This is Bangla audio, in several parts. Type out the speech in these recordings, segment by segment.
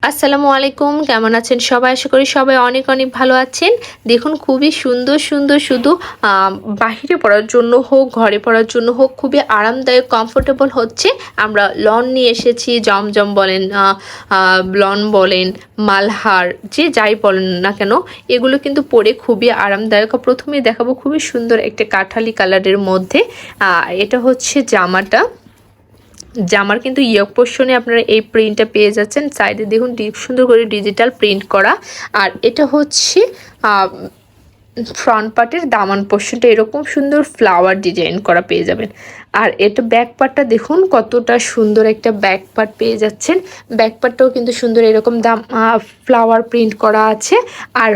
আসসালামু আলাইকুম, কেমন আছেন সবাই? আশা করি সবাই অনেক অনেক ভালো আছেন। দেখুন খুবই সুন্দর সুন্দর শুধু বাহিরে পরার জন্য হোক, ঘরে পরার জন্য হোক, খুবই আরামদায়ক কমফোর্টেবল হচ্ছে। আমরা লন নিয়ে এসেছি, জমজম বলেন, লন বলেন, মালহার, যে যাই বলেন না কেন, এগুলো কিন্তু পরে খুবই আরামদায়ক। প্রথমেই দেখাবো খুবই সুন্দর একটা কাঠালি কালারের মধ্যে। এটা হচ্ছে জামার কিন্তু ইয়ক পোর্শনে আপনারা এই প্রিন্টটা পেয়ে যাচ্ছেন। সাইডে দেখুন সুন্দর করে ডিজিটাল প্রিন্ট করা। আর এটা হচ্ছে ফ্রন্ট পার্টের দামান পোর্শনটা এরকম সুন্দর ফ্লাওয়ার ডিজাইন করা পেয়ে যাবেন। আর এটা ব্যাক পার্টটা দেখুন কতটা সুন্দর একটা ব্যাক পার্ট পেয়ে যাচ্ছেন। ব্যাক পার্টটাও কিন্তু সুন্দর এরকম ফ্লাওয়ার প্রিন্ট করা আছে। আর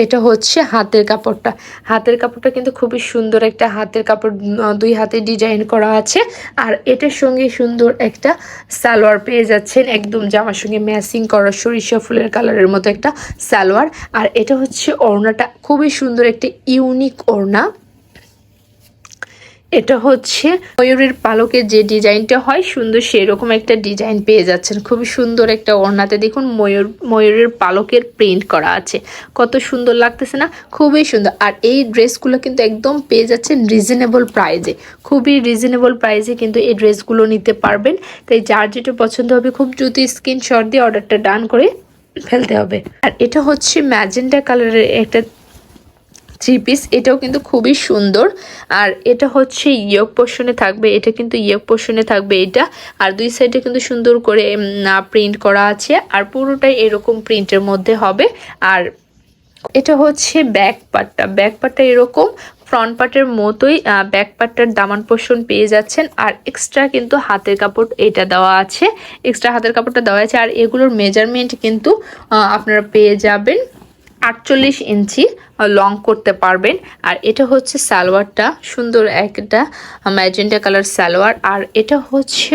এটা হচ্ছে হাতের কাপড়টা। হাতের কাপড়টা কিন্তু খুবই সুন্দর একটা হাতের কাপড়, দুই হাতে ডিজাইন করা আছে। আর এটার সঙ্গে সুন্দর একটা সালোয়ার পেয়ে যাচ্ছেন, একদম জামার সঙ্গে ম্যাচিং করা সরিষা ফুলের কালারের মতো একটা সালোয়ার। আর এটা হচ্ছে ওড়নাটা, খুবই সুন্দর একটা ইউনিক ওড়না। এটা হচ্ছে ময়ূরের পালকের যে ডিজাইনটা হয় সুন্দর সেরকম একটা ডিজাইন পেয়ে যাচ্ছেন। খুবই সুন্দর একটা ওড়নাতে দেখুন ময়ূরের পালকের প্রিন্ট করা আছে, কত সুন্দর লাগতেছে না? খুবই সুন্দর। আর এই ড্রেসগুলো কিন্তু একদম পেয়ে যাচ্ছেন রিজনেবল প্রাইজে, খুবই রিজনেবল প্রাইজে কিন্তু এই ড্রেসগুলো নিতে পারবেন। তাই যার যেটা পছন্দ হবে খুব দ্রুত স্ক্রিনশট দিয়ে অর্ডারটা ডান করে ফেলতে হবে। আর এটা হচ্ছে ম্যাজেন্টা কালারের একটা থ্রি পিস, এটাও কিন্তু খুবই সুন্দর। আর এটা হচ্ছে ইয়ক পোর্শনে থাকবে, এটা কিন্তু ইয়ক পোর্শনে থাকবে এটা। আর দুই সাইডে কিন্তু সুন্দর করে প্রিন্ট করা আছে, আর পুরোটাই এরকম প্রিন্টের মধ্যে হবে। আর এটা হচ্ছে ব্যাক পার্টটা এরকম ফ্রন্ট পার্টের মতোই ব্যাক পার্টটার দামান পোর্শন পেয়ে যাচ্ছেন। আর এক্সট্রা কিন্তু হাতের কাপড় এটা দেওয়া আছে, এক্সট্রা হাতের কাপড়টা দেওয়া আছে। আর এগুলোর মেজারমেন্ট কিন্তু আপনারা পেয়ে যাবেন 48 ইঞ্চি লং করতে পারবেন। আর এটা হচ্ছে সালোয়ারটা, সুন্দর একটা ম্যাজেন্টা কালার সালোয়ার। আর এটা হচ্ছে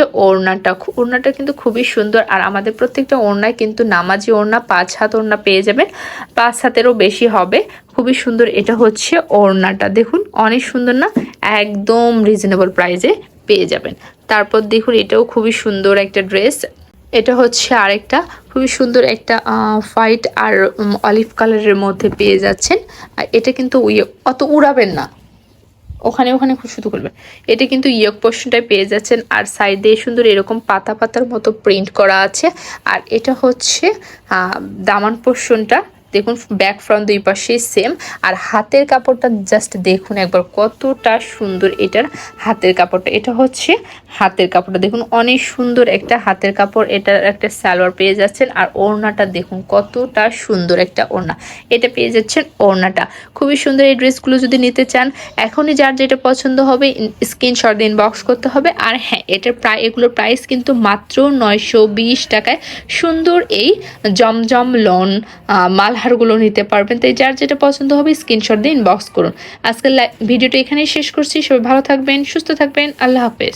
ওড়নাটা কিন্তু খুবই সুন্দর। আর আমাদের প্রত্যেকটা ওড়নায় কিন্তু নামাজি ওড়না, 5 হাত ওড়না পেয়ে যাবেন, 5 হাতেরও বেশি হবে। খুবই সুন্দর। এটা হচ্ছে ওড়নাটা, দেখুন অনেক সুন্দর না? একদম রিজনেবল প্রাইসে পেয়ে যাবেন। তারপর দেখুন এটাও খুবই সুন্দর একটা ড্রেস। এটা হচ্ছে আরেকটা খুবই সুন্দর একটা হোয়াইট আর অলিভ কালারের মধ্যে পেয়ে যাচ্ছেন। আর এটা কিন্তু অত উড়াবেন না, ওখানে খুব শুধু করবেন। এটা কিন্তু ইয়ক পোর্শনটায় পেয়ে যাচ্ছেন। আর সাইডে সুন্দর এরকম পাতা পাতার মতো প্রিন্ট করা আছে। আর এটা হচ্ছে দামান পোর্শনটা, দেখুন ব্যাক ফ্রন্ট দুই পাশেই সেম। আর হাতের কাপড়টা জাস্ট দেখুন একবার কতটা সুন্দর এটার হাতের কাপড়টা। এটা হচ্ছে হাতের কাপড়টা, দেখুন অনেক সুন্দর একটা হাতের কাপড়। এটার একটা সালোয়ার পেয়ে যাচ্ছেন। আর ওড়নাটা দেখুন কতটা সুন্দর একটা ওড়না, এটা পেয়ে যাচ্ছেন ওড়নাটা। খুবই সুন্দর। এই ড্রেসগুলো যদি নিতে চান এখনই যার যেটা পছন্দ হবে স্ক্রিনশট দিয়ে ইনবক্স করতে হবে। আর হ্যাঁ, এগুলোর প্রাইস কিন্তু মাত্র 920 টাকায় সুন্দর এই জমজম লন মালহারগুলো নিতে পারবেন। তাই যার যেটা পছন্দ হবে স্ক্রিনশট দিয়ে ইনবক্স করুন। আজকের ভিডিওটা এখানেই শেষ করছি। সবাই ভালো থাকবেন, সুস্থ থাকবেন, আল্লাহ হাফেজ।